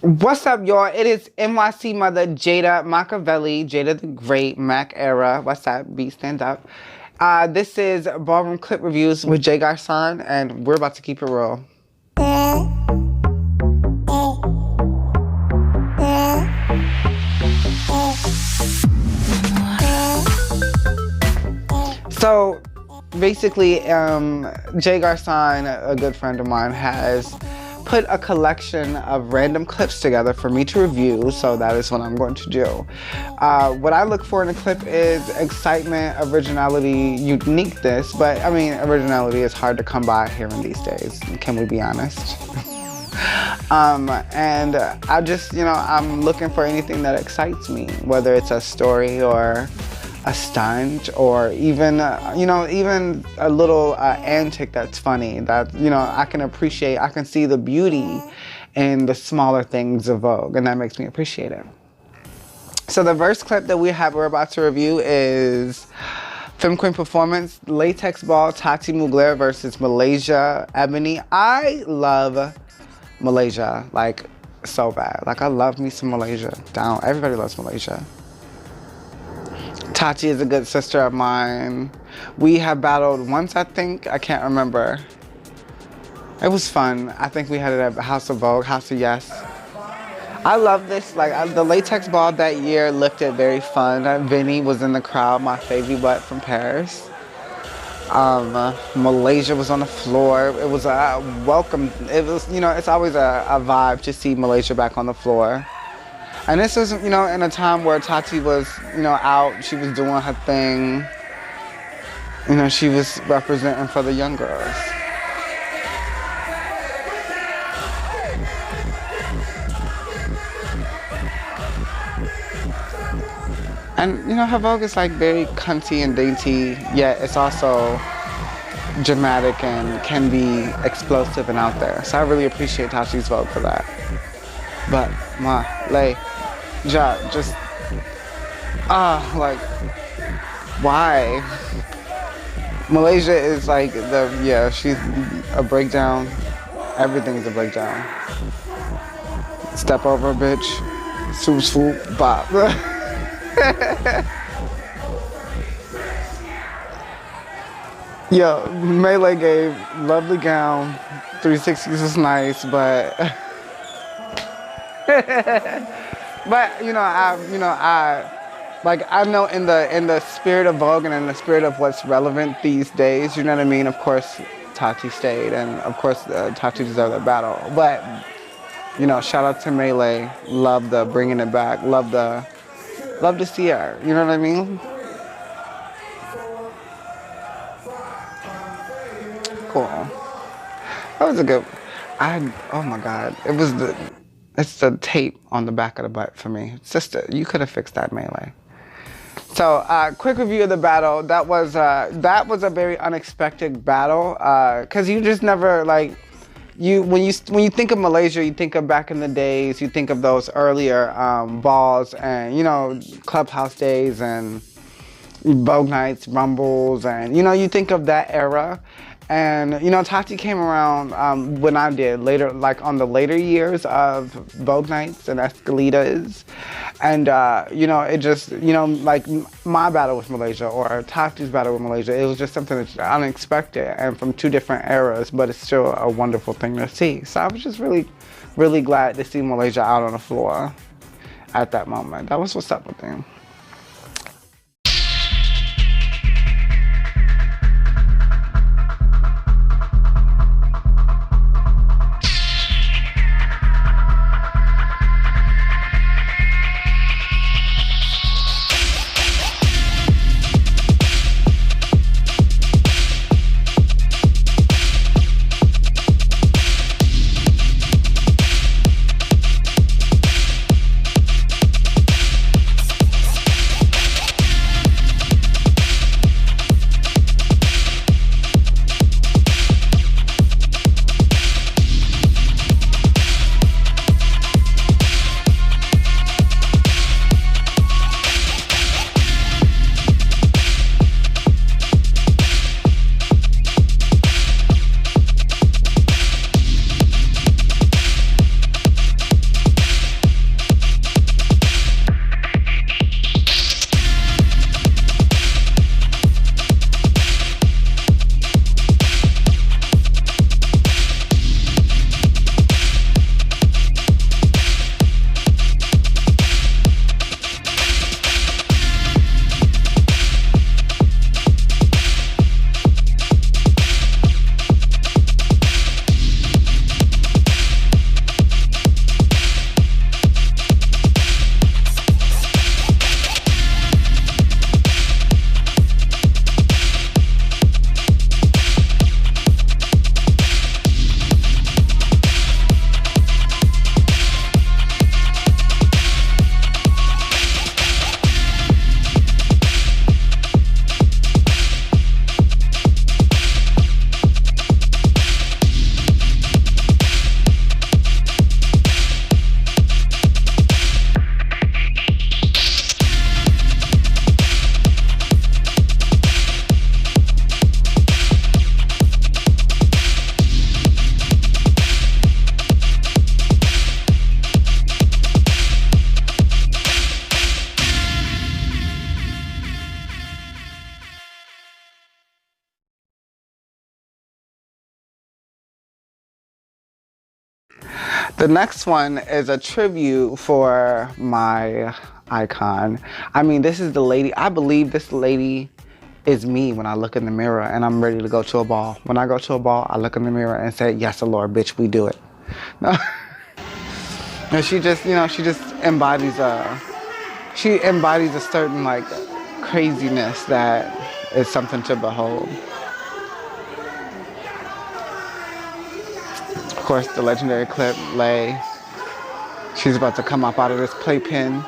What's up, y'all? It is NYC mother Jada Makaveli, Jada the Great, Mac era. What's up? Beat stand up. This is Ballroom Clip Reviews with Jay Garçon, and we're about to keep it real. So, basically, Jay Garçon, a good friend of mine, has put a collection of random clips together for me to review, so that is what I'm going to do. What I look for in a clip is excitement, originality, uniqueness, but I mean, originality is hard to come by here in these days, can we be honest? And I just, I'm looking for anything that excites me, whether it's a story or a stunt, or even, even a little antic that's funny, that, I can appreciate. I can see the beauty in the smaller things of Vogue, and that makes me appreciate it. So the first clip that we're about to review is Femme Queen Performance, Latex Ball, Tati Mugler versus Malaysia, Ebony. I love Malaysia, like, so bad. Like, I love me some Malaysia. Down. Everybody loves Malaysia. Tati is a good sister of mine. We have battled once, I think. I can't remember. It was fun. I think we had it at House of Vogue, House of Yes. I love this. Like, the latex ball that year looked very fun. Vinny was in the crowd, my favorite butt from Paris. Malaysia was on the floor. It was a welcome. It was, it's always a vibe to see Malaysia back on the floor. And this was, in a time where Tati was, out. She was doing her thing. She was representing for the young girls. And, her Vogue is like very cunty and dainty, yet it's also dramatic and can be explosive and out there. So I really appreciate Tati's Vogue for that. But, just, like, why? Malaysia is like she's a breakdown. Everything's a breakdown. Step over a bitch, swoop, swoop, bop. Yo, Melee gave lovely gown. 360s was nice, but but I know in the spirit of Vogue and in the spirit of what's relevant these days, you know what I mean? Of course, Tati stayed, and of course, Tati deserved that battle. But shout out to Melee. Love the bringing it back. Love to see her. You know what I mean? Cool. That was a good. Oh my God! It's the tape on the back of the butt for me. Sister, you could have fixed that, Melee. So, quick review of the battle. That was a very unexpected battle, cause you just never when you think of Malaysia, you think of back in the days. You think of those earlier balls and clubhouse days and Vogue nights, rumbles, and you think of that era. And Tati came around when I did later, like on the later years of Vogue nights and Escalitas, and it just like my battle with Malaysia or Tati's battle with Malaysia, it was just something that's unexpected and from two different eras, but it's still a wonderful thing to see. So I was just really, really glad to see Malaysia out on the floor at that moment. That was what's up with them. The next one is a tribute for my icon. I mean, this is the lady. I believe this lady is me when I look in the mirror and I'm ready to go to a ball. When I go to a ball, I look in the mirror and say, yes, Alloura, bitch, we do it. No. And she just, you know, she just embodies a certain, like, craziness that is something to behold. Of course, the legendary clip, Lay. She's about to come up out of this playpen.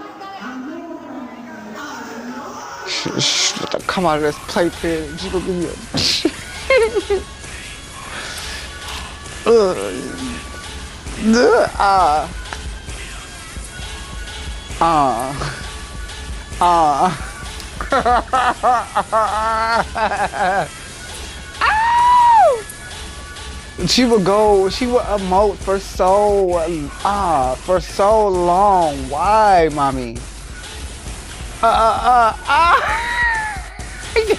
She's about to come out of this playpen. She's gonna give me She would emote for so long. Why, mommy?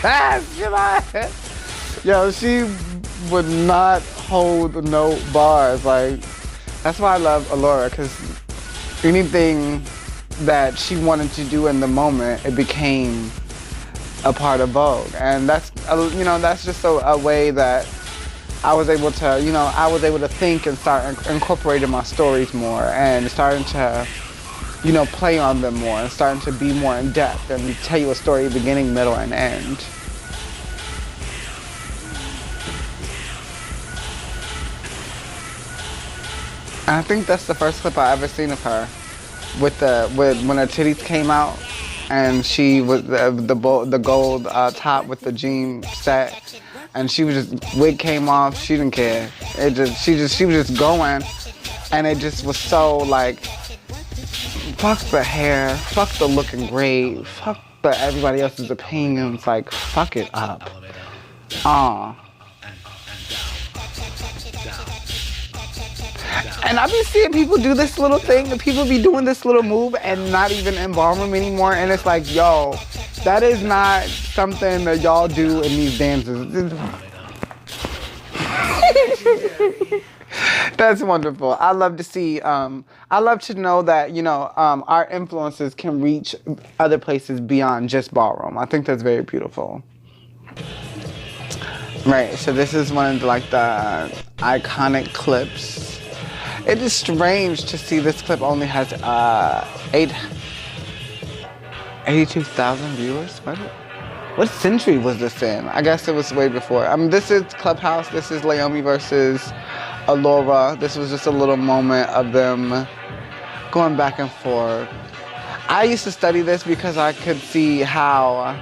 Yes, yo, she would not hold no bars. Like, that's why I love Alloura, because anything that she wanted to do in the moment, it became a part of Vogue. And that's, you know, that's just a way that I was able to think and start incorporating my stories more and starting to, you know, play on them more and starting to be more in depth and tell you a story beginning, middle, and end. And I think that's the first clip I ever seen of her with when her titties came out and she was the gold top with the jean set. And she was just, wig came off, she didn't care. She was just going, and it just was so like, fuck the hair, fuck the looking great, fuck everybody else's opinions, like, fuck it up. And I be seeing people do this little thing, and people be doing this little move and not even in ballroom anymore, and it's like, yo, that is not something that y'all do in these dances. That's wonderful. I love to see, I love to know that, you know, our influences can reach other places beyond just ballroom. I think that's very beautiful. Right, so this is one of the, like, the iconic clips. It is strange to see this clip only has 82,000 viewers. What century was this in? I guess it was way before. I mean, this is Clubhouse. This is Leiomy versus Alloura. This was just a little moment of them going back and forth. I used to study this because I could see how,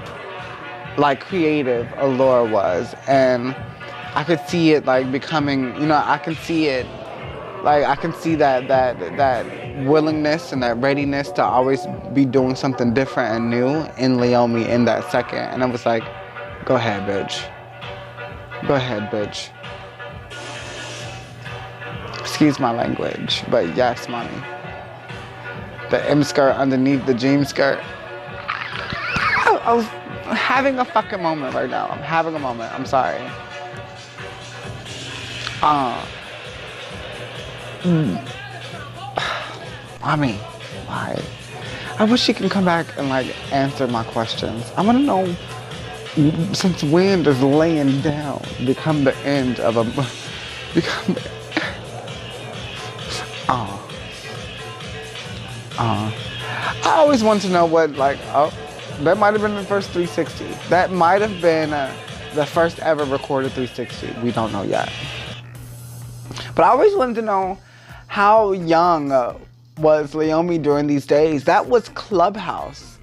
like, creative Alloura was, and I could see it, like, becoming, you know, I can see it. Like, I can see that willingness and that readiness to always be doing something different and new in Leiomy in that second. And I was like, go ahead, bitch. Go ahead, bitch. Excuse my language, but yes, mommy. The M skirt underneath the jean skirt. I was having a fucking moment right now. I'm having a moment. I'm sorry. Mommy, why? I wish she can come back and, like, answer my questions. I want to know, since when does laying down become the end of I always want to know what, like, that might have been the first 360. That might have been the first ever recorded 360. We don't know yet. But I always wanted to know how young was Leiomy during these days. That was Clubhouse.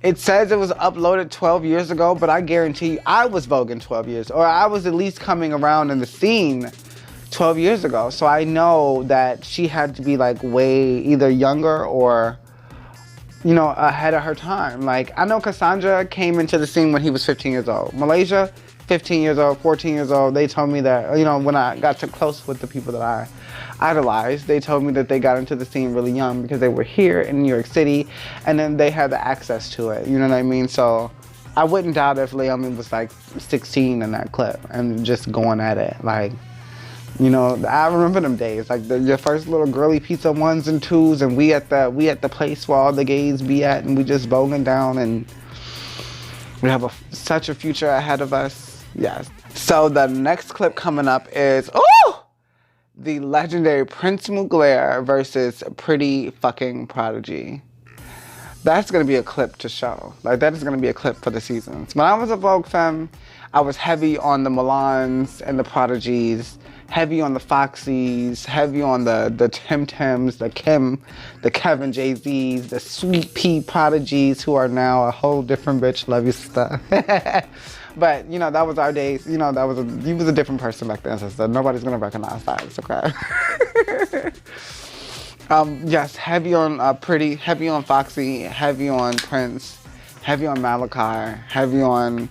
It says it was uploaded 12 years ago, but I guarantee you I was voguing 12 years, or I was at least coming around in the scene 12 years ago. So I know that she had to be, like, way either younger or, you know, ahead of her time. Like, I know Cassandra came into the scene when he was 15 years old. Malaysia, 15 years old, 14 years old. They told me that, you know, when I got too close with the people that I idolized, they told me that they got into the scene really young because they were here in New York City and then they had the access to it, you know what I mean? So I wouldn't doubt if Leiomy was like 16 in that clip and just going at it. Like, You know, I remember them days, like your first little girly pizza 1s and 2s, and we at the place where all the gays be at, and we just bowling down, and we have such a future ahead of us. Yes. So the next clip coming up is the legendary Prince Mugler versus Pretty fucking Prodigy. That's gonna be a clip to show. Like, that is gonna be a clip for the seasons. When I was a Vogue femme, I was heavy on the Milans and the Prodigies, heavy on the Foxies, heavy on the Tim Tims, the Kevin Jay-Z's, the Sweet Pea Prodigies, who are now a whole different bitch. Love you, sister. But, you know, that was our days. You know, you was a different person back then, sister. Nobody's gonna recognize that. It's okay. Yes, heavy on Pretty, heavy on Foxy, heavy on Prince, heavy on Malachi, heavy on,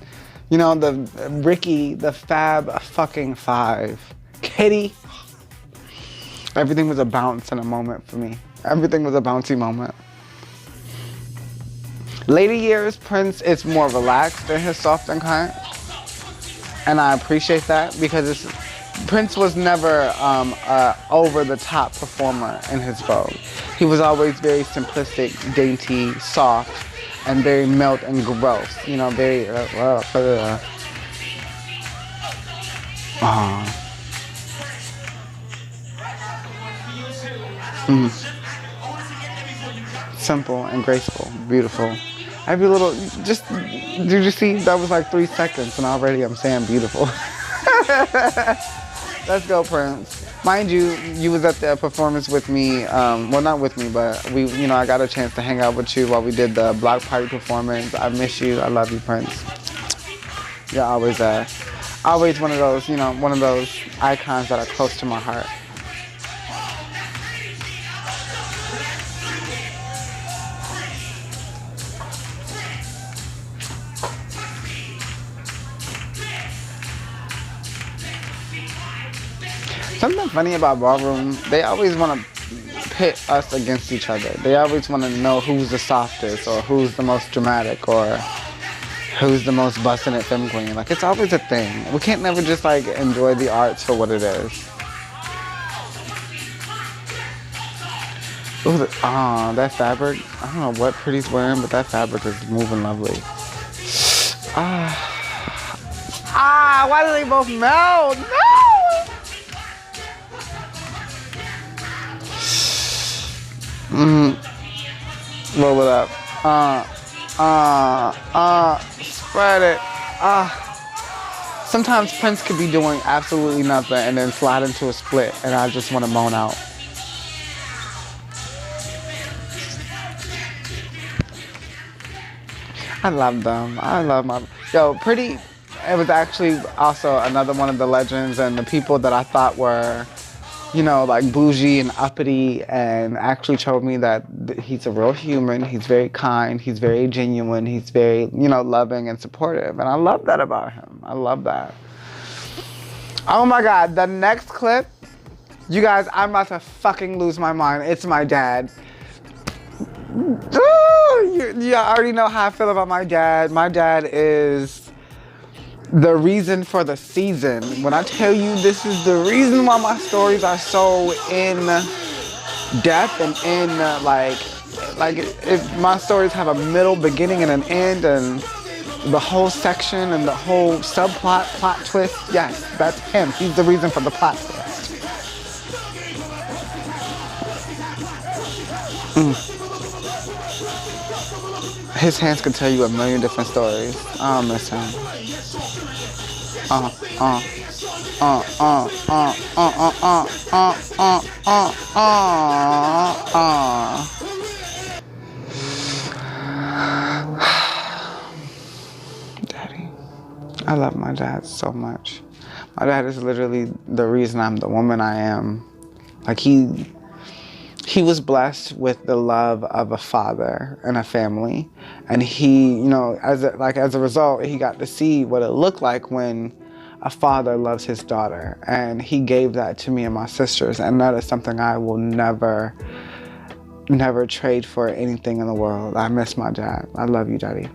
you know, the Ricky, the Fab fucking Five. Kitty. Everything was a bounce in a moment for me. Everything was a bouncy moment. Later years, Prince is more relaxed in his soft and kind. And I appreciate that, because Prince was never over-the-top performer in his Vogue. He was always very simplistic, dainty, soft, and very mild and gross. You know, very... Simple and graceful, beautiful. Every little, just, did you see? That was like 3 seconds and already I'm saying beautiful. Let's go, Prince. Mind you, you was at the performance with me, well, not with me, but you know, I got a chance to hang out with you while we did the block party performance. I miss you. I love you, Prince. You're always one of those, you know, one of those icons that are close to my heart. Something funny about Ballroom, they always want to pit us against each other. They always want to know who's the softest, or who's the most dramatic, or who's the most bustin' at femme queen. Like, it's always a thing. We can't never just, like, enjoy the arts for what it is. Ooh, that fabric. I don't know what Pretty's wearing, but that fabric is moving lovely. Why do they both melt? No! Roll it up. Spread it. Sometimes Prince could be doing absolutely nothing and then slide into a split, and I just want to moan out. I love them. I love my... Yo, Pretty, it was actually also another one of the legends and the people that I thought were, you know, like bougie and uppity, and actually showed me that he's a real human. He's very kind. He's very genuine. He's very, you know, loving and supportive. And I love that about him. I love that. Oh my God, the next clip, you guys, I'm about to fucking lose my mind. It's my dad. You already know how I feel about my dad. My dad is the reason for the season. When I tell you this is the reason why my stories are so in depth and in like if my stories have a middle, beginning, and an end, and the whole section and the whole subplot, plot twist, yes, that's him. He's the reason for the plot twist. His hands could tell you a million different stories. I miss him. Daddy. I love my dad so much. My dad is literally the reason I'm the woman I am. Like, he was blessed with the love of a father and a family. And he, you know, as a result, he got to see what it looked like when a father loves his daughter. And he gave that to me and my sisters. And that is something I will never trade for anything in the world. I miss my dad. I love you, Daddy.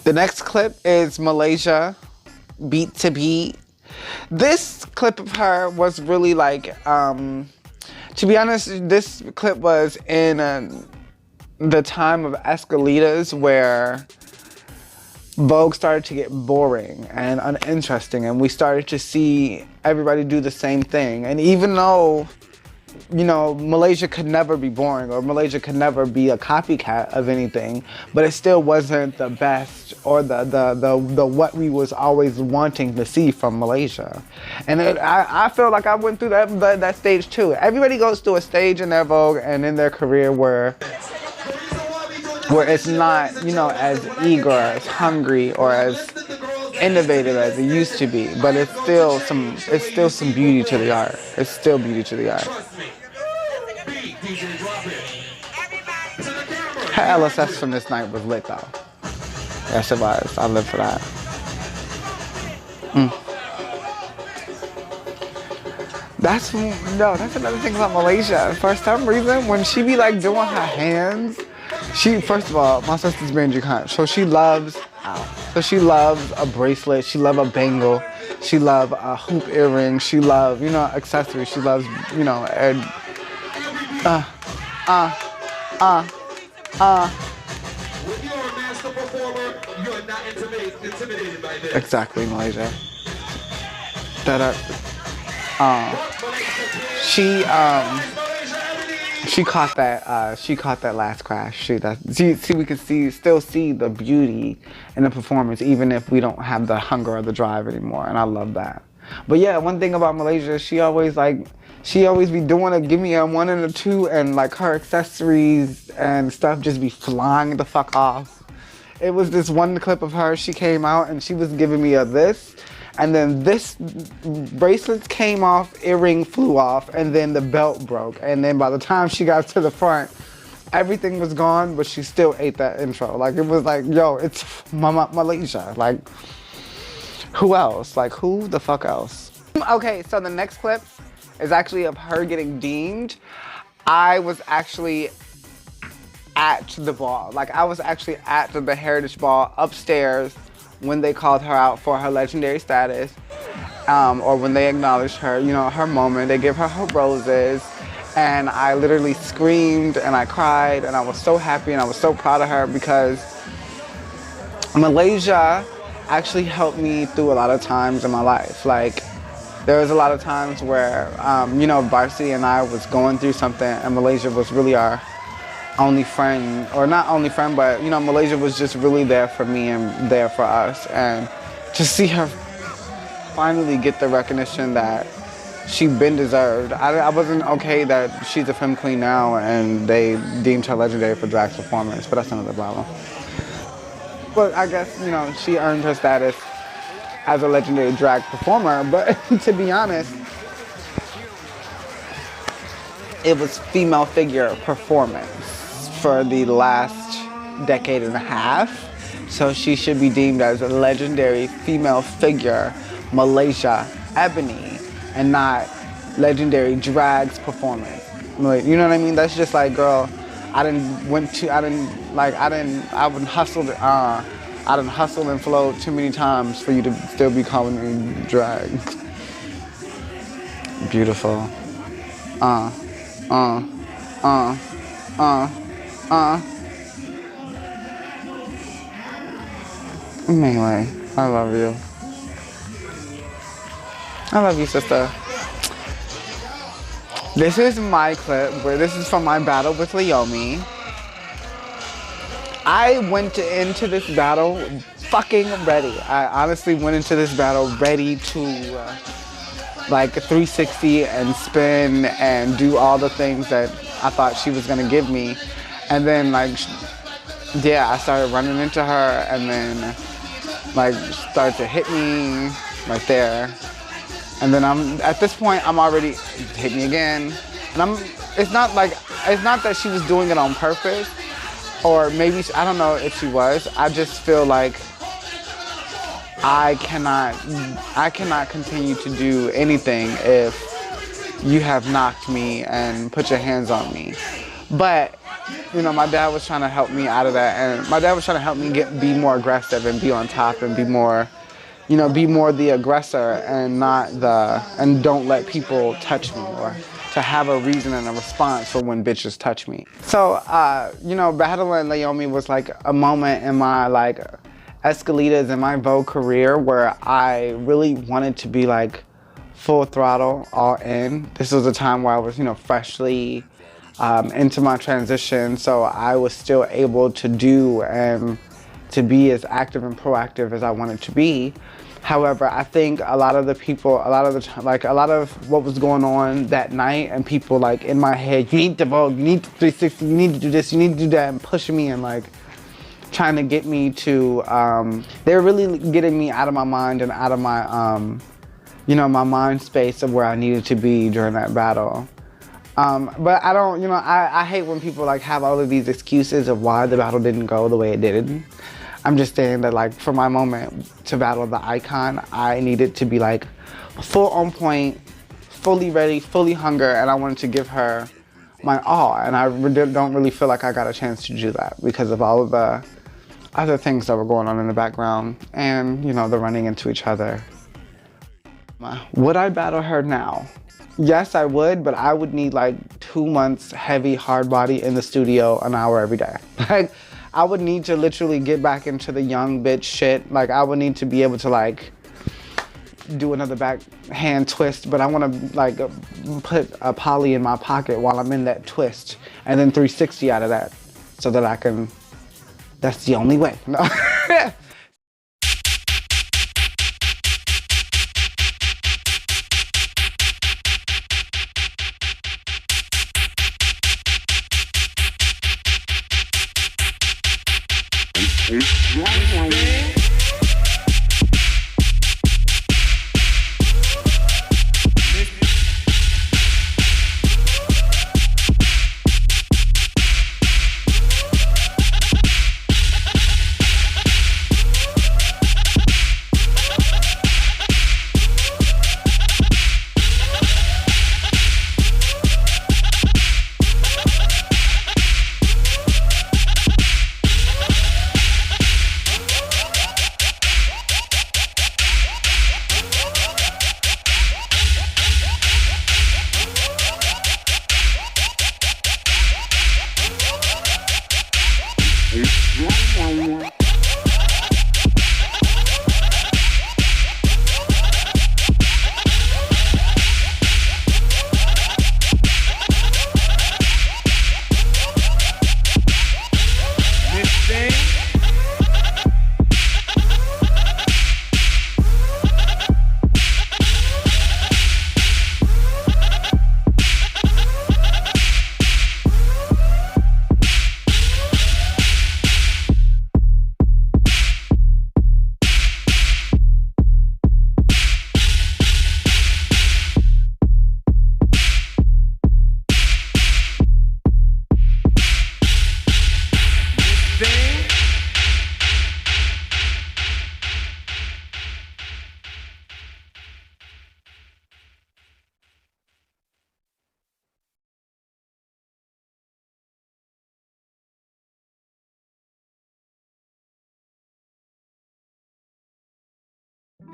The next clip is Malaysia, Beat to Beat. This clip of her was really like, to be honest, this clip was in the time of Escalitas where Vogue started to get boring and uninteresting, and we started to see everybody do the same thing. And even though, you know, Malaysia could never be boring, or Malaysia could never be a copycat of anything, but it still wasn't the best or the what we was always wanting to see from Malaysia. And I feel like I went through that stage too. Everybody goes through a stage in their Vogue and in their career where it's not, you know, as eager, as hungry, or as innovative as it used to be, but it's still some beauty to the art. It's still beauty to the art. Her LSS from this night was lit though. Yes, it was. I live for that. That's another thing about Malaysia. For some reason, when she be like doing her hands, first of all, my sister's Bangy cunt, so she loves a bracelet, she loves a bangle, she loves a hoop earring, she loves, you know, accessories, she loves, you know, When you're a master performer, you're not intimidated by this. Exactly, Malaysia. She caught that last crash. We can still see the beauty in the performance, even if we don't have the hunger or the drive anymore, and I love that. But yeah, one thing about Malaysia, she always be doing a give me a 1 and a 2, and like her accessories and stuff just be flying the fuck off. It was this one clip of her, she came out and she was giving me this, and then this bracelets came off, earring flew off, and then the belt broke. And then by the time she got to the front, everything was gone, but she still ate that intro. Like, it was like, yo, it's Malaysia. Like, who else? Like, who the fuck else? Okay, so the next clip is actually of her getting deemed. I was actually at the ball. Like, I was actually at the Heritage Ball upstairs when they called her out for her legendary status, or when they acknowledged her, you know, her moment. They give her her roses, and I literally screamed and I cried, and I was so happy and I was so proud of her, because Malaysia actually helped me through a lot of times in my life. Like, there was a lot of times where, you know, Varsity and I was going through something, and Malaysia was really our only friend, or not only friend, but, you know, Malaysia was just really there for me and there for us. And to see her finally get the recognition that she been deserved. I wasn't okay that she's a femme queen now and they deemed her legendary for drag performance, but that's another problem. But I guess, you know, she earned her status as a legendary drag performer, but to be honest, it was female figure performance for the last decade and a half. So she should be deemed as a legendary female figure, Malaysia, Ebony, and not legendary drags performance. Like, you know what I mean? That's just like, girl, I done hustled and flowed too many times for you to still be calling me drag. Beautiful. Anyway, I love you. I love you, sister. This is my clip, where this is from my battle with Leiomy. I went into this battle fucking ready. I honestly went into this battle ready to like 360 and spin and do all the things that I thought she was gonna give me. And then, like, yeah, I started running into her, and then like started to hit me right there. And then at this point I'm already hit me again. And it's not that she was doing it on purpose, or maybe, I don't know if she was. I just feel like I cannot continue to do anything if you have knocked me and put your hands on me. But you know, my dad was trying to help me out of that, and my dad was trying to help me be more aggressive and be on top and be more, you know, be more the aggressor and not and don't let people touch me, or to have a reason and a response for when bitches touch me. So, you know, battling Leiomy was like a moment in my like escaladas in my Vogue career where I really wanted to be like full throttle, all in. This was a time where I was, you know, freshly into my transition, so I was still able to do and to be as active and proactive as I wanted to be. However, I think a lot of the people, a lot of what was going on that night, and people like in my head, you need to Vogue, you need to 360, you need to do this, you need to do that, and pushing me and like trying to get me to, they were really getting me out of my mind and out of my, you know, my mind space of where I needed to be during that battle. But I don't, you know, I hate when people like have all of these excuses of why the battle didn't go the way it did. I'm just saying that like for my moment to battle the icon, I needed to be like full on point, fully ready, fully hunger, and I wanted to give her my all. And I don't really feel like I got a chance to do that because of all of the other things that were going on in the background and, you know, the running into each other. Would I battle her now? Yes, I would, but I would need like 2 months heavy hard body in the studio, an hour every day. Like, I would need to literally get back into the young bitch shit. Like, I would need to be able to like do another backhand twist, but I want to like put a poly in my pocket while I'm in that twist, and then 360 out of that, so that I can. That's the only way. No.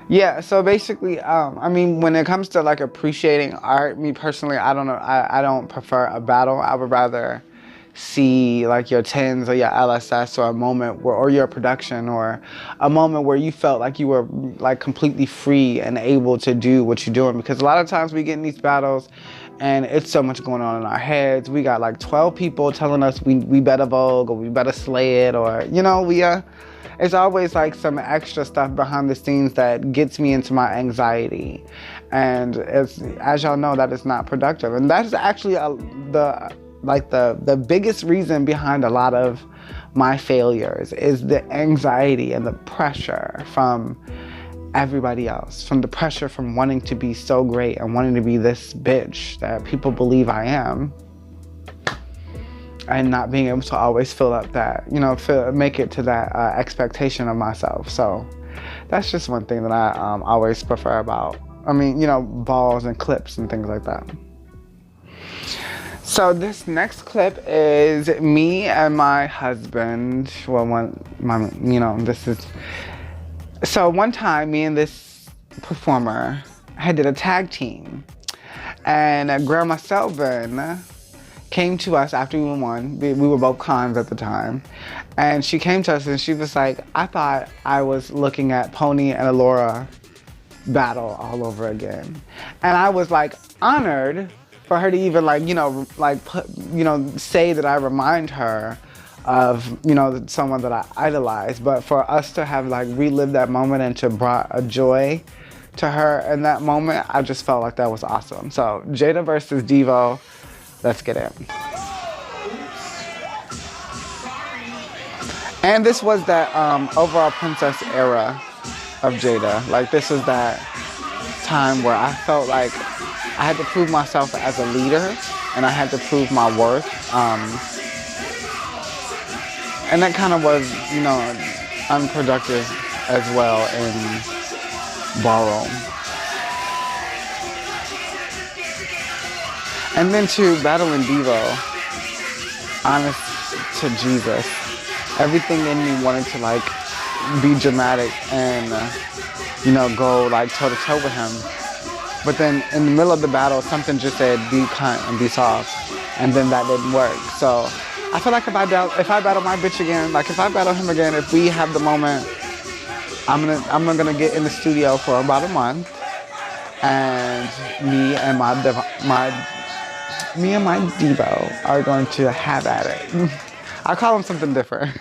Yeah, so basically, I mean, when it comes to like appreciating art, me personally, I don't know, I don't prefer a battle. I would rather see like your tens or your LSS, or a moment where, or your production, or a moment where you felt like you were like completely free and able to do what you're doing. Because a lot of times we get in these battles and it's so much going on in our heads. We got like 12 people telling us we better Vogue, or we better slay it, or, you know, it's always like some extra stuff behind the scenes that gets me into my anxiety. And as y'all know, that is not productive. And that's actually the biggest reason behind a lot of my failures is the anxiety and the pressure from everybody else, from the pressure from wanting to be so great and wanting to be this bitch that people believe I am, and not being able to always fill up that, you know, make it to that expectation of myself. So that's just one thing that I always prefer about, I mean, you know, balls and clips and things like that. So this next clip is me and my husband. Well, this is. So one time, me and this performer had did a tag team, and Grandma Selvin came to us after we won. We were both cons at the time, and she came to us and she was like, "I thought I was looking at Pony and Alloura battle all over again," and I was like honored for her to even say that I remind her of, someone that I idolize. But for us to have relived that moment and to brought a joy to her in that moment, I just felt like that was awesome. So Jada versus Divo, let's get it. And this was that overall princess era of Jada. This was that time where I felt like I had to prove myself as a leader, and I had to prove my worth. And that kind of was, unproductive as well in Ballroom. And then to battling Divo, honest to Jesus, everything in me wanted to be dramatic and, go toe to toe with him. But then in the middle of the battle, something just said, be cunt and be soft. And then that didn't work. So I feel like if I battle my bitch again, if I battle him again, if we have the moment, I'm gonna get in the studio for about a month. And me and my Divo are going to have at it. I call him something different.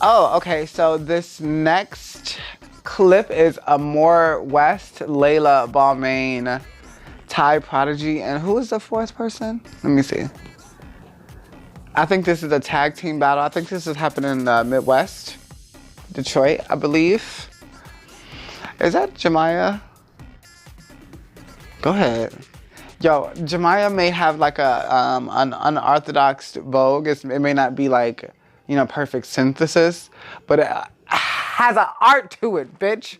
Oh, okay, so this next clip is Amor West, Layla, Balmain, Ty, Prodigy, and who is the fourth person? Let me see. I think this is a tag team battle. I think this is happening in the Midwest, Detroit, I believe. Is that Jamiyah? Go ahead. Yo, Jamiyah may have an unorthodox Vogue. It may not be perfect synthesis, but it has an art to it, bitch.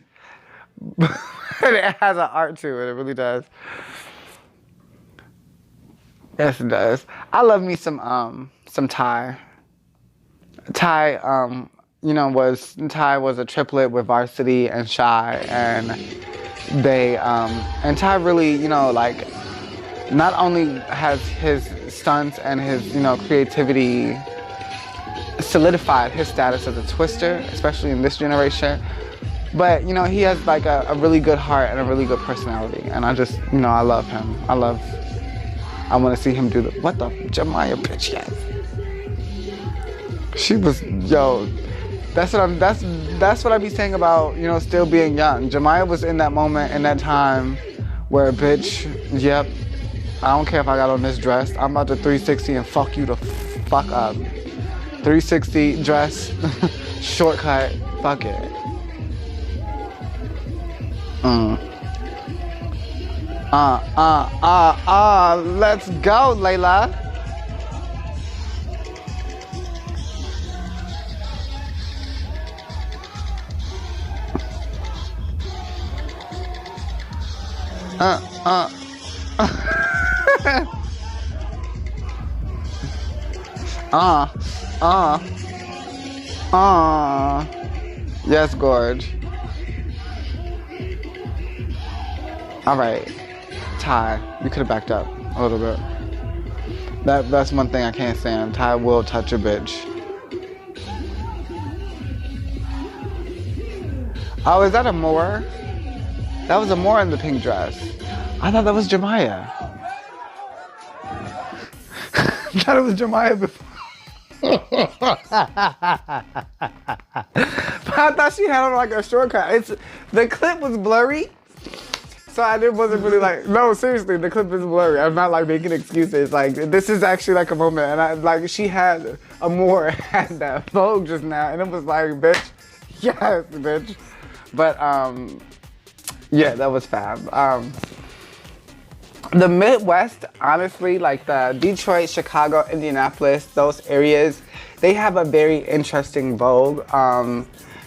It has an art to it. It really does. Yes, it does. I love me some Ty. Ty, Ty was a triplet with Varsity and Shy, and they and Ty really, not only has his stunts and his, creativity solidified his status as a twister, especially in this generation, but he has a really good heart and a really good personality, and I just I love him. I want to see him do what the Jamiyah bitch, yes. She was, that's what I be saying about still being young. Jamiyah was in that moment, in that time where bitch, yep, I don't care if I got on this dress, I'm about to 360 and fuck you the fuck up. 360 dress, shortcut, fuck it. Let's go, Layla. Yes, Gorge. All right, Ty, you could have backed up a little bit. That's one thing I can't stand. Ty will touch a bitch. Oh, is that Amor? That was Amor in the pink dress. I thought that was Jamiyah. I thought it was Jamiyah before. But I thought she had on a shortcut. The clip was blurry, so I wasn't really no, seriously, the clip is blurry. I'm not making excuses. This is actually a moment, and she had Amor had that Vogue just now, and it was bitch, yes, bitch. But yeah, that was fab. The Midwest, honestly, the Detroit, Chicago, Indianapolis, those areas, they have a very interesting Vogue.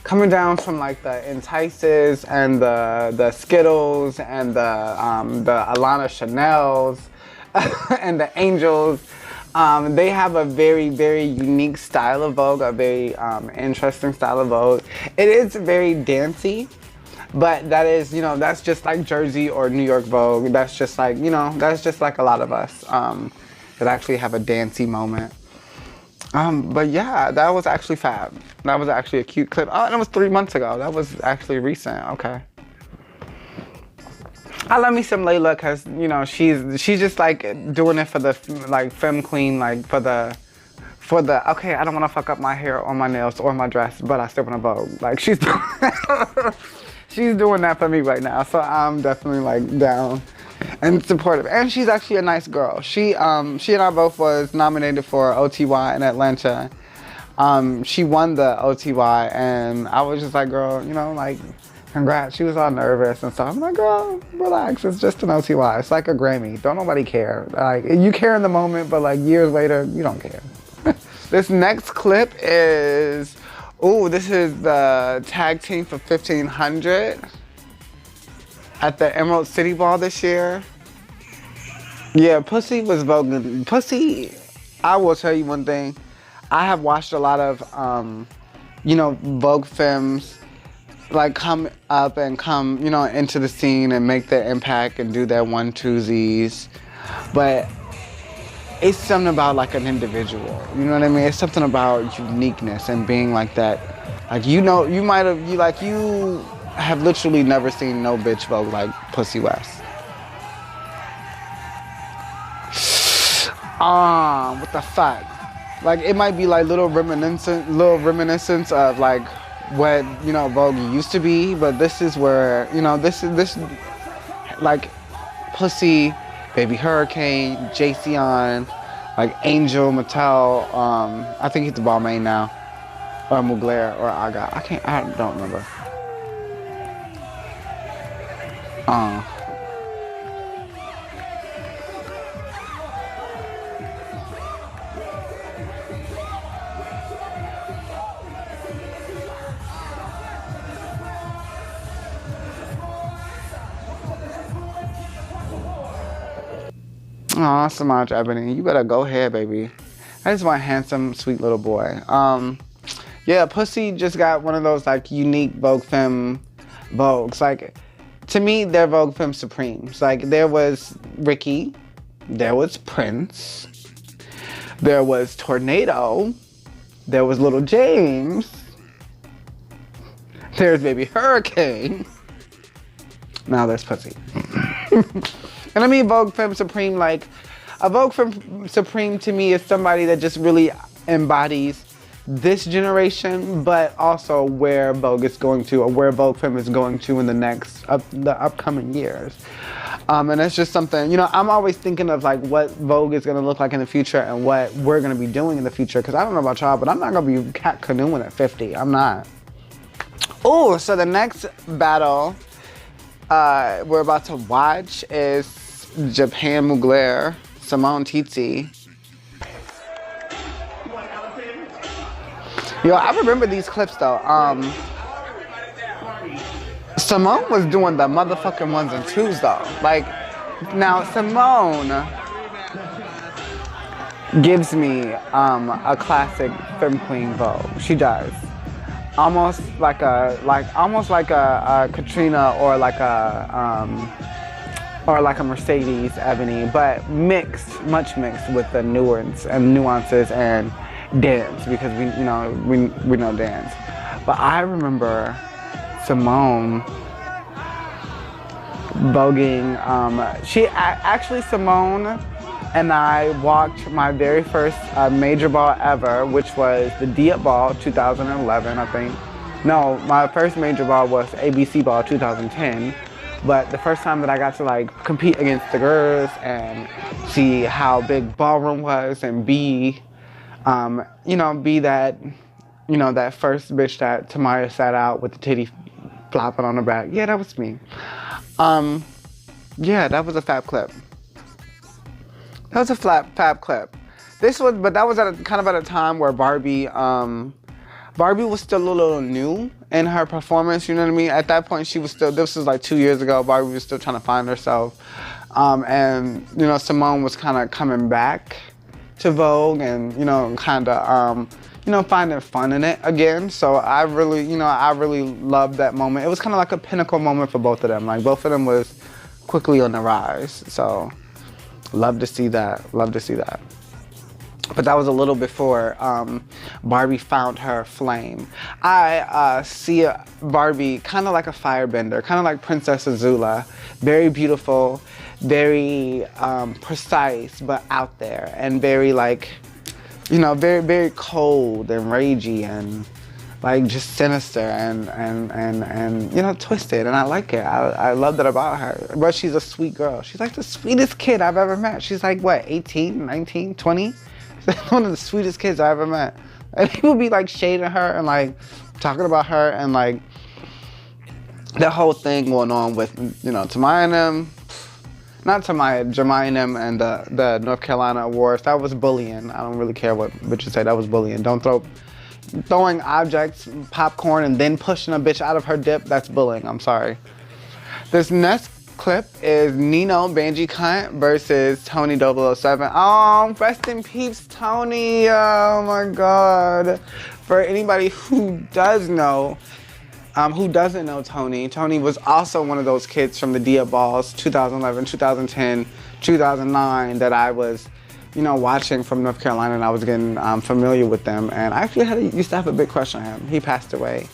Coming down from the Entices and the Skittles and the Alana Chanels and the Angels. They have a very, very unique style of Vogue, a very interesting style of Vogue. It is very dancey, but that is, you know, that's just like Jersey or New York Vogue. That's just like, you know, that's just like a lot of us that actually have a dancey moment. But yeah, that was actually fab. That was actually a cute clip. Oh, and it was 3 months ago. That was actually recent. Okay. I love me some Layla because, you know, she's just like doing it for the like femme queen, like for the okay, I don't want to fuck up my hair or my nails or my dress, but I still want to Vogue. Like she's she's doing that for me right now. So I'm definitely like down and supportive. And she's actually a nice girl. She and I both was nominated for OTY in Atlanta. She won the OTY and I was just like, girl, you know, like, congrats. She was all nervous and stuff. I'm like, girl, relax. It's just an OTY. It's like a Grammy. Don't nobody care. Like, you care in the moment, but like years later, you don't care. This next clip is, this is the tag team for 1500 at the Emerald City Ball this year. Yeah, Pusscee was voguing. Pusscee, I will tell you one thing. I have watched a lot of, you know, Vogue femmes like come up and come, you know, into the scene and make their impact and do their 1-2s. But it's something about like an individual, you know what I mean? It's something about uniqueness and being like that. Like, you know, you have literally never seen no bitch Vogue like Pussy West. What the fuck? Like, it might be like little reminiscence of like what, you know, Vogue used to be, but this is where, you know, this like Pussy, Baby Hurricane, Jayceon, like Angel, Mattel, I think he's the Balmain now, or Mugler, or I don't remember. Aw, Semaj, Ebony, you better go ahead, baby. I just want a handsome, sweet little boy. Yeah, Pussy just got one of those like unique Vogue femme Vogues. Like, to me, they're Vogue femme supremes. Like, there was Ricky, there was Prince, there was Tornado, there was Little James, there's Baby Hurricane, now there's Pussy. And I mean Vogue Femme Supreme, like, a Vogue Femme Supreme to me is somebody that just really embodies this generation, but also where Vogue is going to, or where Vogue Femme is going to in the upcoming years. And it's just something, you know, I'm always thinking of like what Vogue is gonna look like in the future and what we're gonna be doing in the future, because I don't know about y'all, but I'm not gonna be cat canoeing at 50, I'm not. Oh, so the next battle we're about to watch is Japan Mugler, Simone Tisci. Yo, I remember these clips though. Simone was doing the motherfucking 1s and 2s though. Like, now Simone gives me a classic femme queen Vogue. She does. Almost like a Katrina or like a Mercedes Ebony, but much mixed with the nuances and dance, because we know dance. But I remember Simone voguing. Simone and I walked my very first major ball ever, which was the Diet Ball 2011, I think. No, my first major ball was ABC Ball 2010. But the first time that I got to like compete against the girls and see how big Ballroom was and be that, that first bitch that Tamaya sat out with the titty flopping on her back. Yeah, that was me. Yeah, that was a fab clip. That was a fab clip. But that was kind of at a time where Barbie was still a little new in her performance, you know what I mean? At that point, this was like 2 years ago, Barbie was still trying to find herself. And, you know, Simone was kind of coming back to Vogue and, you know, kind of, you know, finding fun in it again. So I really, you know, I really loved that moment. It was kind of like a pinnacle moment for both of them. Like, both of them was quickly on the rise. So love to see that, love to see that. But that was a little before Barbie found her flame. I see Barbie kind of like a firebender, kind of like Princess Azula. Very beautiful, very precise, but out there. And very like, you know, very, very cold and ragey and like just sinister and you know, twisted. And I like it. I love that about her. But she's a sweet girl. She's like the sweetest kid I've ever met. She's like, what, 18, 19, 20? One of the sweetest kids I ever met. And people be like shading her and like talking about her and like that whole thing going on with, you know, Jamiyah and them. Not Jamiyah and them and the North Carolina awards. That was bullying. I don't really care what bitches say. That was bullying. Throwing objects, popcorn, and then pushing a bitch out of her dip. That's bullying. I'm sorry. This next clip is Nino Bangy Cunt versus Tony 007. Oh, rest in peace, Tony. Oh my God. For anybody who doesn't know Tony, Tony was also one of those kids from the Dia Balls, 2011, 2010, 2009 that I was, you know, watching from North Carolina, and I was getting familiar with them. And I actually used to have a big crush on him. He passed away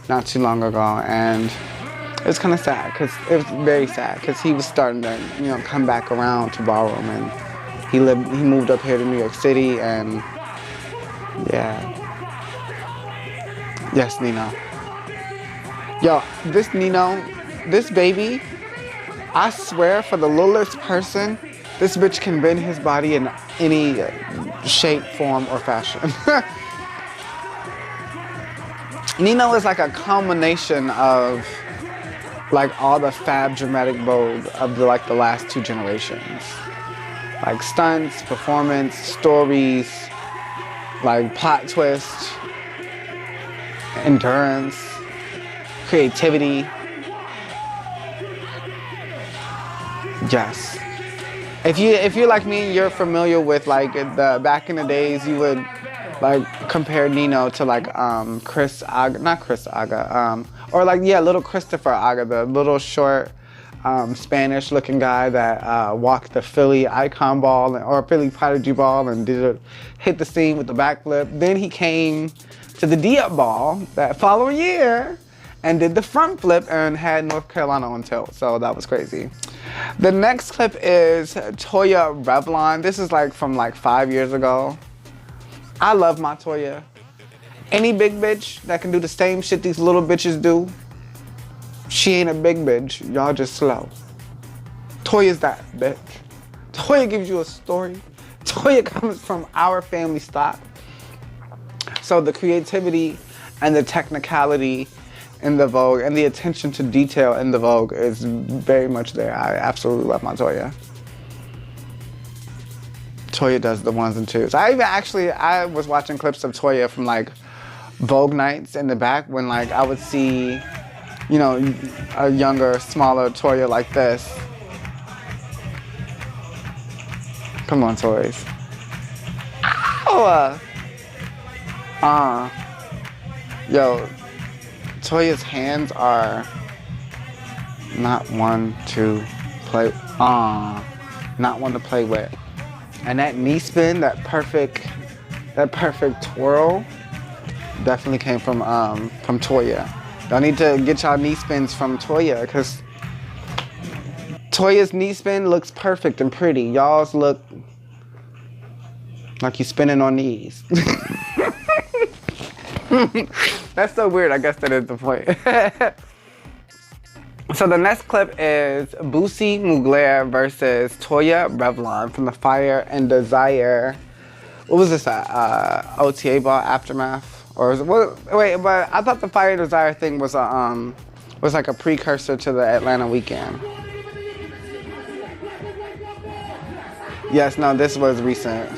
not too long ago, and it was kind of sad, because it was very sad, because he was starting to, you know, come back around to Ballroom, and he moved up here to New York City, and yeah. Yes, Nino. Yo, this Nino, this baby, I swear for the littlest person, this bitch can bend his body in any shape, form, or fashion. Nino is like a culmination of like all the fab dramatic Vogue of the last two generations. Like stunts, performance, stories, like plot twist, endurance, creativity. Yes. If you're like me, you're familiar with like the back in the days, you would like compare Nino to like Chris Aga, not Chris Aga, or like, yeah, little Christopher Aga, the little short Spanish looking guy that walked the Philly icon ball or Philly Prodigy ball and hit the scene with the backflip. Then he came to the Dia ball that following year and did the front flip and had North Carolina on tilt. So that was crazy. The next clip is Toya Revlon. This is like from like 5 years ago. I love my Toya. Any big bitch that can do the same shit these little bitches do, she ain't a big bitch. Y'all just slow. Toya's that bitch. Toya gives you a story. Toya comes from our family stock. So the creativity and the technicality in the Vogue and the attention to detail in the Vogue is very much there. I absolutely love my Toya. Toya does the ones and twos. I was watching clips of Toya from like Vogue nights in the back when like I would see, you know, a younger, smaller Toya like this. Come on, toys. Ow! Yo, Toya's hands are not one to play. Not one to play with. And that knee spin, that perfect twirl, definitely came from Toya. Y'all need to get y'all knee spins from Toya, because Toya's knee spin looks perfect and pretty. Y'all's look like you spinning on knees. That's so weird. I guess that is the point. So the next clip is Boosie Mugler versus Toya Revlon from the Fire and Desire. What was this? OTA ball aftermath, or was it? Wait, but I thought the Fire and Desire thing was like a precursor to the Atlanta weekend. Yes, no, this was recent.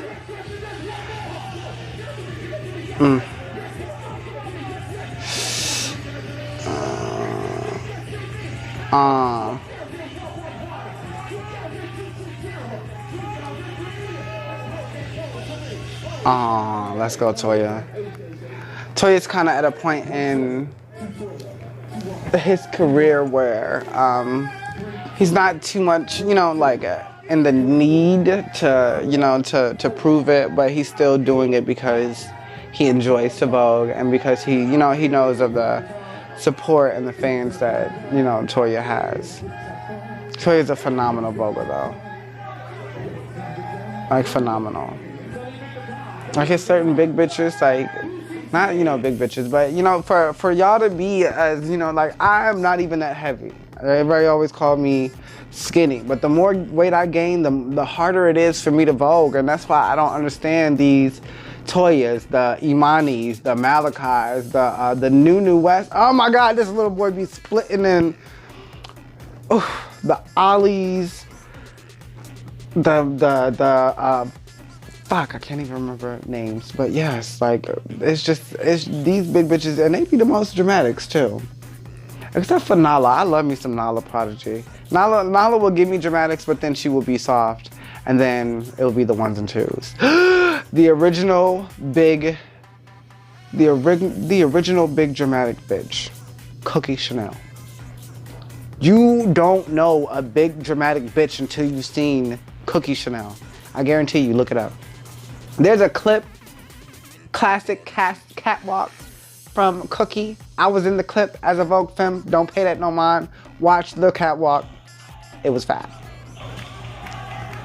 Oh, let's go, Toya. Toya's kind of at a point in his career where he's not too much, you know, like in the need to, you know, to prove it, but he's still doing it because he enjoys to Vogue and because he, you know, he knows of the support and the fans that, you know, Toya has. Toya's a phenomenal Voguer though. Like phenomenal. Like it's certain big bitches, like, not, you know, big bitches, but, you know, for y'all to be as, you know, like, I'm not even that heavy. Everybody always called me skinny, but the more weight I gain, the harder it is for me to Vogue, and that's why I don't understand these Toyas, the Imanis, the Malakis, the Nunu West. Oh my God, this little boy be splitting in, the Ollies, fuck, I can't even remember names, but yes, like, it's these big bitches, and they be the most dramatics too. Except for Nala, I love me some Nala Prodigy. Nala will give me dramatics, but then she will be soft, and then it'll be the ones and twos. The original big dramatic bitch, Cookie Chanel. You don't know a big dramatic bitch until you've seen Cookie Chanel. I guarantee you, look it up. There's a clip, classic catwalk from Cookie. I was in the clip as a Vogue femme. Don't pay that no mind. Watch the catwalk. It was fat.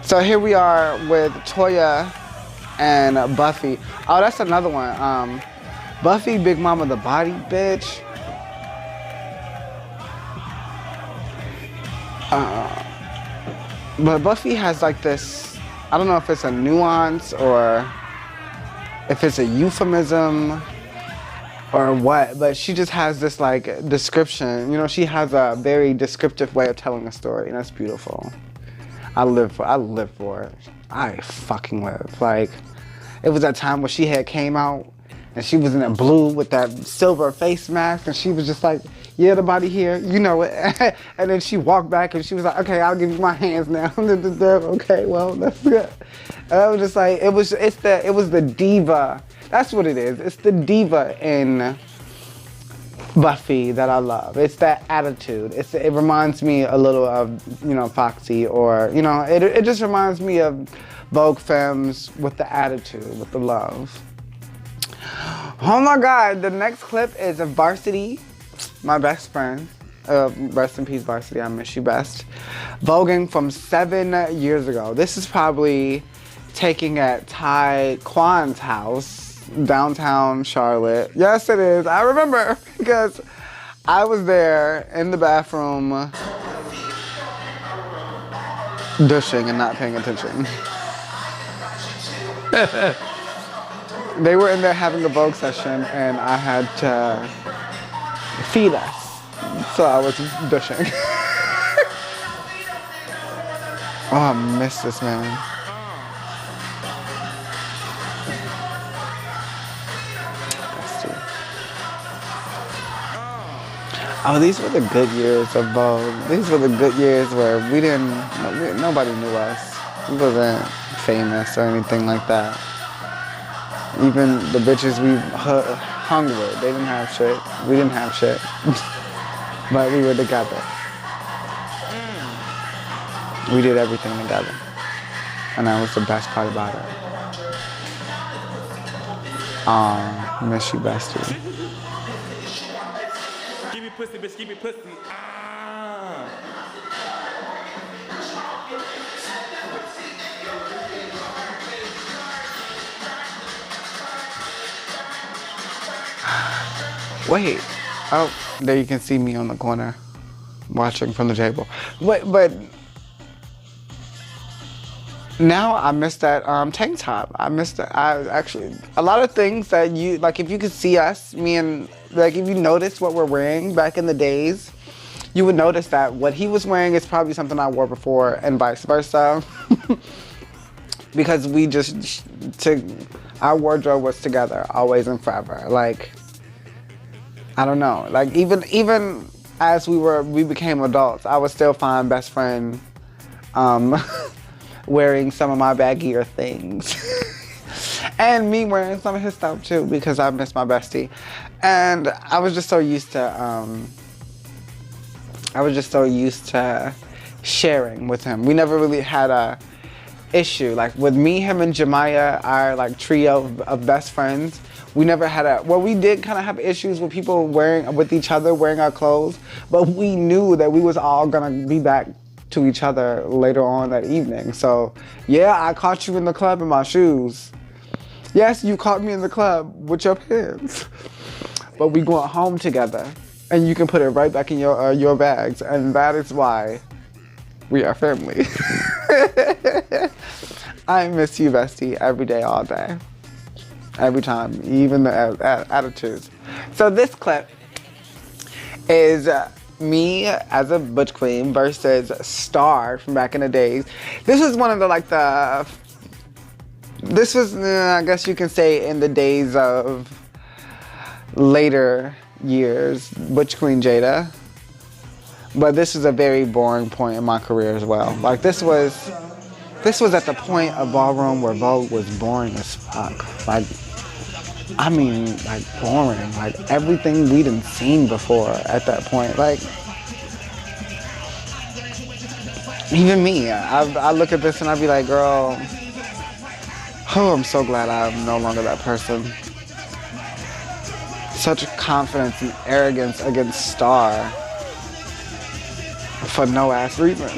So here we are with Toya and Buffy. Oh, that's another one. Buffy, Big Mama the Body, bitch. But Buffy has like this, I don't know if it's a nuance or if it's a euphemism or what, but she just has this like description. You know, she has a very descriptive way of telling a story, and that's beautiful. I live for it. I fucking live. Like, it was that time where she had came out and she was in that blue with that silver face mask, and she was just like, yeah, the body here, you know it. And then she walked back and she was like, okay, I'll give you my hands now. Okay, well, that's good. And I was just like, it was the diva. That's what it is. It's the diva in Buffy that I love. It's that attitude. It reminds me a little of, you know, Foxy, or, you know, it just reminds me of Vogue femmes with the attitude, with the love. Oh my God, the next clip is of Varsity, my best friend. Rest in peace, Varsity, I miss you best. Voguing from 7 years ago. This is probably taking at Ty Kwan's house, downtown Charlotte. Yes, it is. I remember because I was there in the bathroom dushing and not paying attention. They were in there having a Vogue session and I had to feed us. So I was dushing. Oh, I miss this man. Oh, these were the good years of Vogue. These were the good years where nobody knew us. We wasn't famous or anything like that. Even the bitches we hung with, they didn't have shit. We didn't have shit. But we were together. We did everything together. And that was the best part about it. Miss you, bestie. Give me pussy, bitch, give me pussy. Wait. Oh, there you can see me on the corner watching from the table. But now I miss that tank top. I miss that. I actually, a lot of things that you, like, if you could see us, me and, like, if you noticed what we're wearing back in the days, you would notice that what he was wearing is probably something I wore before and vice versa. Because our wardrobe was together, always and forever. Like, I don't know. Like, even as we became adults, I would still find best friend wearing some of my baggier things. And me wearing some of his stuff too, because I miss my bestie. And I was just so used to sharing with him. We never really had a issue. Like with me, him, and Jamiyah, our like trio of best friends, we never had we did kind of have issues with people with each other wearing our clothes, but we knew that we was all gonna be back to each other later on that evening. So yeah, I caught you in the club in my shoes. Yes, you caught me in the club with your pants. But we going home together, and you can put it right back in your bags, and that is why we are family. I miss you, bestie, every day, all day. Every time, even the attitudes. So this clip is me as a butch queen versus Star from back in the days. This was one of the this was, I guess you can say, in the days of later years, butch queen Jada. But this is a very boring point in my career as well. Like this was at the point of Ballroom where Vogue was boring as fuck. Like, I mean, like boring. Like everything we done seen before at that point. Like, even me, I look at this and I be like, girl, oh, I'm so glad I'm no longer that person. Such confidence and arrogance against Star for no ass reason.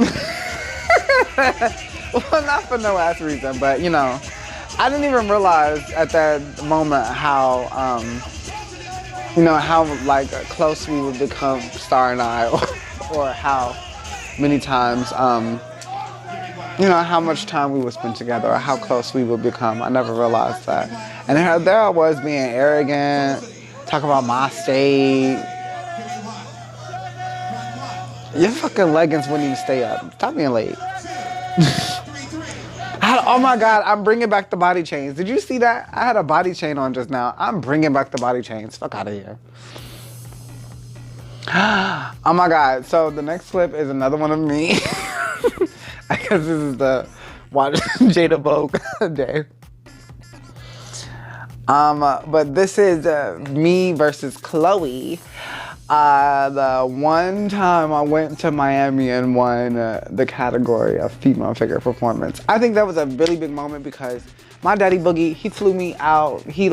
Well, not for no ass reason, but you know, I didn't even realize at that moment how, how like close we would become, Star and I, or how many times, how much time we would spend together, or how close we would become. I never realized that. And there I was being arrogant, talking about my state. Your fucking leggings wouldn't even stay up. Stop being late. Oh my God, I'm bringing back the body chains. Did you see that? I had a body chain on just now. I'm bringing back the body chains. Fuck out of here. Oh my God. So the next clip is another one of me. I guess this is the watch Jada Vogue day. But this is me versus Chloe. The one time I went to Miami and won the category of female figure performance. I think that was a really big moment because my daddy Boogie, he flew me out. He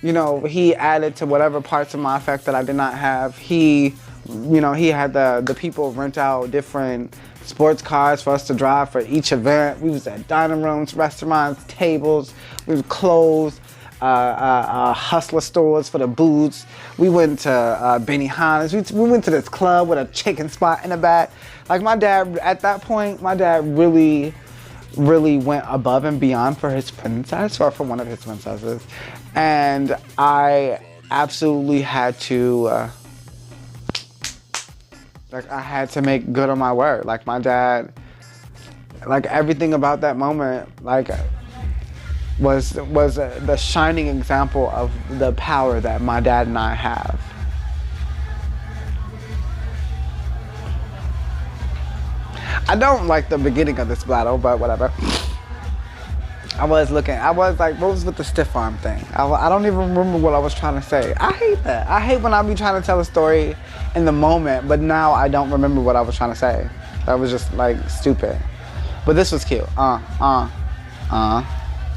he added to whatever parts of my effect that I did not have. He had the people rent out different sports cars for us to drive for each event. We was at dining rooms, restaurants, tables, we was clothes. Hustler stores for the boots. We went to Benihana's. We went to this club with a chicken spot in the back. Like my dad, at that point, really, really went above and beyond for his princess, or for one of his princesses. And I absolutely had to, I had to make good on my word. Like my dad, like everything about that moment, was the shining example of the power that my dad and I have. I don't like the beginning of this battle, but whatever. I was like, what was with the stiff arm thing? I don't even remember what I was trying to say. I hate that. I hate when I be trying to tell a story in the moment, but now I don't remember what I was trying to say. That was just like stupid. But this was cute.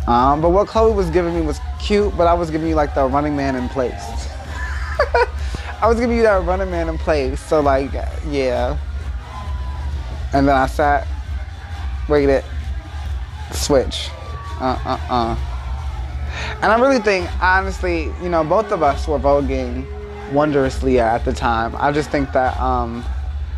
But what Chloe was giving me was cute, but I was giving you like the running man in place. I was giving you that running man in place, so like, yeah. And then I sat, waited, switch, And I really think, honestly, both of us were voguing wondrously at the time. I just think that,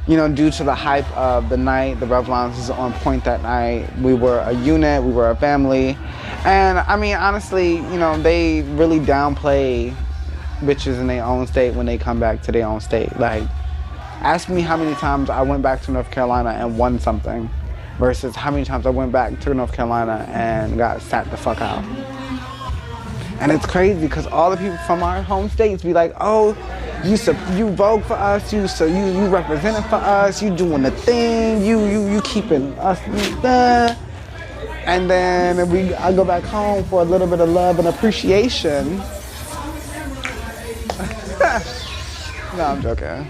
due to the hype of the night, the Revlon was on point that night. We were a unit, we were a family. And I mean, honestly, they really downplay bitches in their own state when they come back to their own state. Like, ask me how many times I went back to North Carolina and won something versus how many times I went back to North Carolina and got sat the fuck out. And it's crazy because all the people from our home states be like, oh, you Vogue for us, you representing for us, you doing the thing, you keeping us. And then I go back home for a little bit of love and appreciation. No, I'm joking.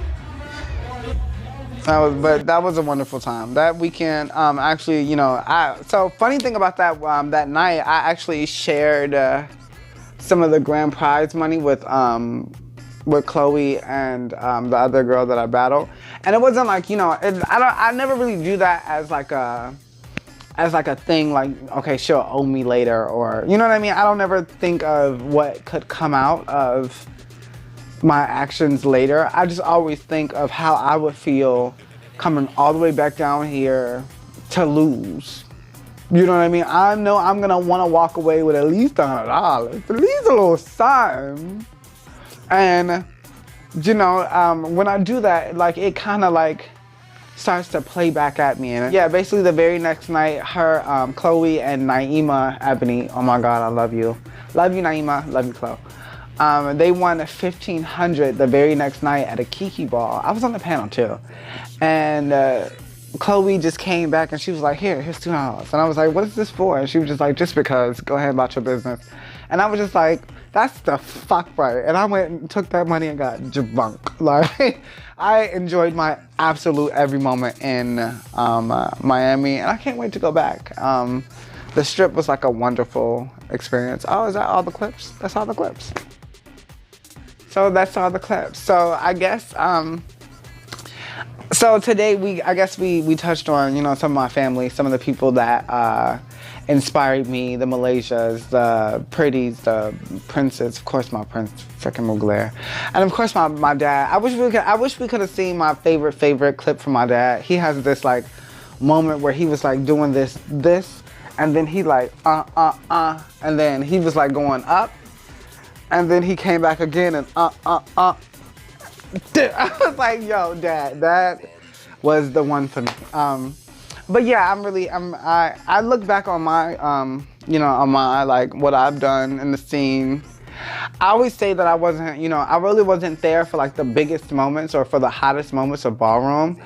That was a wonderful time. That weekend, actually, you know, so funny thing about that that night, I actually shared some of the grand prize money with Chloe and the other girl that I battled, and it wasn't like, you know, I never really do that as like a thing, like, okay, she'll owe me later, or, you know what I mean? I don't ever think of what could come out of my actions later. I just always think of how I would feel coming all the way back down here to lose. You know what I mean? I know I'm gonna wanna walk away with at least $100, at least a little something. And, you know, when I do that, like, it kinda like starts to play back at me. And yeah, basically the very next night, her, Chloe and Naima Ebony, oh my God, I love you. Love you, Naima, love you, Chloe. They won $1,500 the very next night at a Kiki ball. I was on the panel too. And Chloe just came back and she was like, here's $2. And I was like, what is this for? And she was just like, just because, go ahead about your business. And I was just like, that's the fuck right. And I went and took that money and got jabunk. Like, I enjoyed my absolute every moment in Miami, and I can't wait to go back. The strip was like a wonderful experience. Oh, is that all the clips? That's all the clips. So that's all the clips. So I guess, so today we touched on, you know, some of my family, some of the people that inspired me, the Malaysias, the pretties, the princes, of course my prince, freaking Mugler, and of course my dad. I wish we could have seen my favorite clip from my dad. He has this like moment where he was like doing this, and then he like and then he was like going up, and then he came back again and Dude, I was like, yo, Dad, that was the one for me. But yeah, I look back on my, you know, on my, like, what I've done in the scene. I always say that I wasn't, you know, I really wasn't there for like the biggest moments or for the hottest moments of Ballroom.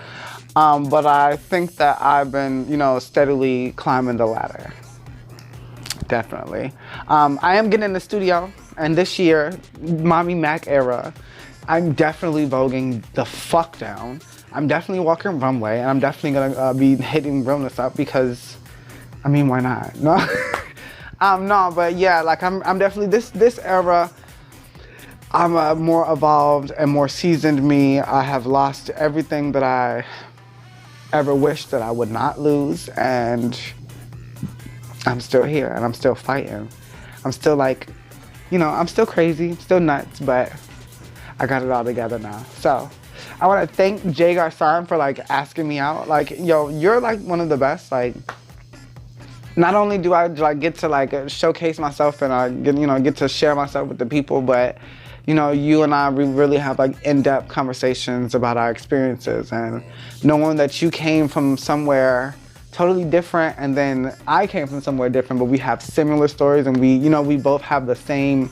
But I think that I've been, you know, steadily climbing the ladder. Definitely. I am getting in the studio, and this year, Mommy Mac era, I'm definitely voguing the fuck down. I'm definitely walking runway, and I'm definitely gonna be hitting realness up because, I mean, why not? No, no, but yeah, like I'm definitely this era. I'm a more evolved and more seasoned me. I have lost everything that I ever wished that I would not lose, and I'm still here and I'm still fighting. I'm still like, you know, I'm still crazy, still nuts, but I got it all together now. So I want to thank Jay Garçon for like asking me out. Like, yo, you're like one of the best. Like, not only do I like get to like showcase myself and I get to share myself with the people, but you know, you and I, we really have like in-depth conversations about our experiences, and knowing that you came from somewhere totally different and then I came from somewhere different, but we have similar stories, and we both have the same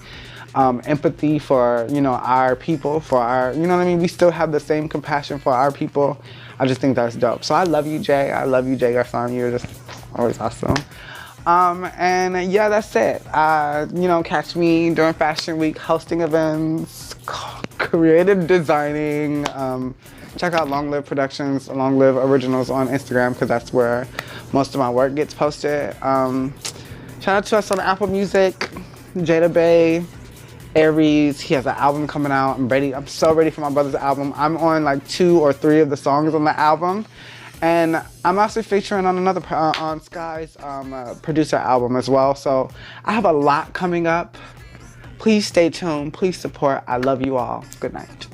empathy for, you know, our people, for our, you know what I mean? We still have the same compassion for our people. I just think that's dope. So I love you, Jay. I love you, Jay Garçon. You're just always awesome. And yeah, that's it. You know, catch me during Fashion Week hosting events, creative designing. Check out Long Live Productions, Long Live Originals on Instagram, because that's where most of my work gets posted. Shout out to us on Apple Music, Jada Bay, Aries. He has an album coming out. I'm so ready for my brother's album. I'm on like 2 or 3 of the songs on the album. And I'm also featuring on another, on Sky's producer album as well. So I have a lot coming up. Please stay tuned. Please support. I love you all. Good night.